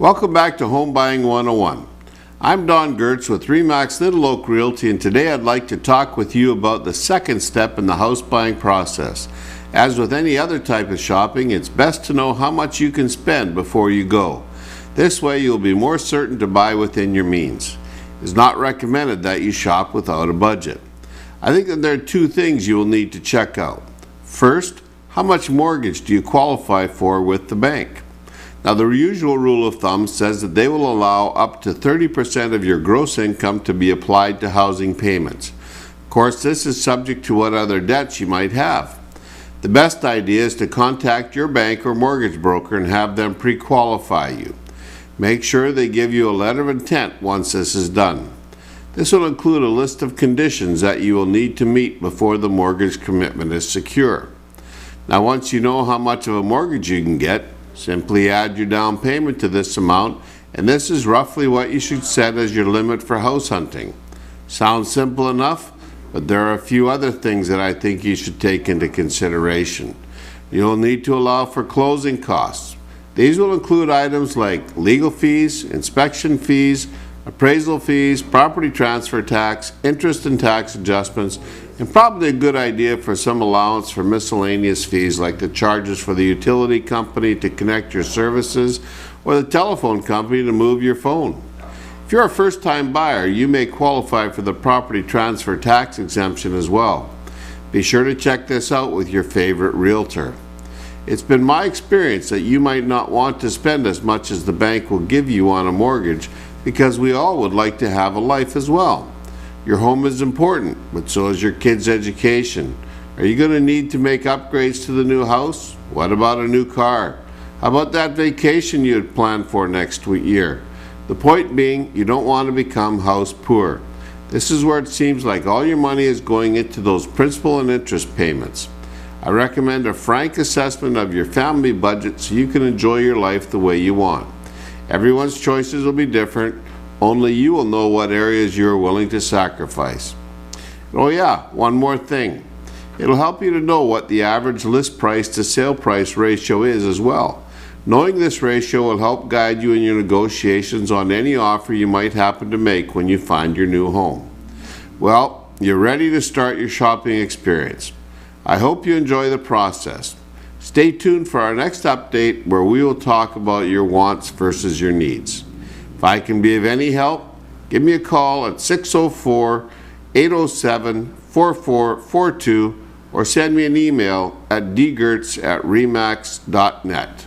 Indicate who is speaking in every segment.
Speaker 1: Welcome back to Home Buying 101. I'm Don Gertz with RE/MAX Little Oak Realty, and today I'd like to talk with you about the second step in the house buying process. As with any other type of shopping, it's best to know how much you can spend before you go. This way you'll be more certain to buy within your means. It's not recommended that you shop without a budget. I think that there are two things you will need to check out. First, how much mortgage do you qualify for with the bank? Now, the usual rule of thumb says that they will allow up to 30% of your gross income to be applied to housing payments. Of course, this is subject to what other debts you might have. The best idea is to contact your bank or mortgage broker and have them pre-qualify you. Make sure they give you a letter of intent once this is done. This will include a list of conditions that you will need to meet before the mortgage commitment is secure. Now, once you know how much of a mortgage you can get, simply add your down payment to this amount, and this is roughly what you should set as your limit for house hunting. Sounds simple enough, but there are a few other things that I think you should take into consideration. You'll need to allow for closing costs. These will include items like legal fees, inspection fees, appraisal fees, property transfer tax, interest and tax adjustments, and probably a good idea for some allowance for miscellaneous fees like the charges for the utility company to connect your services or the telephone company to move your phone. If you're a first-time buyer, you may qualify for the property transfer tax exemption as well. Be sure to check this out with your favorite realtor. It's been my experience that you might not want to spend as much as the bank will give you on a mortgage, because we all would like to have a life as well. Your home is important, but so is your kids' education. Are you going to need to make upgrades to the new house? What about a new car? How about that vacation you had planned for next year? The point being, you don't want to become house poor. This is where it seems like all your money is going into those principal and interest payments. I recommend a frank assessment of your family budget so you can enjoy your life the way you want. Everyone's choices will be different. Only you will know what areas you are willing to sacrifice. Oh yeah, one more thing. It'll help you to know what the average list price to sale price ratio is as well. Knowing this ratio will help guide you in your negotiations on any offer you might happen to make when you find your new home. Well, you're ready to start your shopping experience. I hope you enjoy the process. Stay tuned for our next update where we will talk about your wants versus your needs. If I can be of any help, give me a call at 604-807-4442 or send me an email at dgertz@remax.net.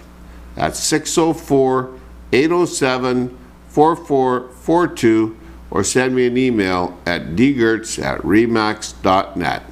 Speaker 1: That's 604-807-4442 or send me an email at dgertz@remax.net.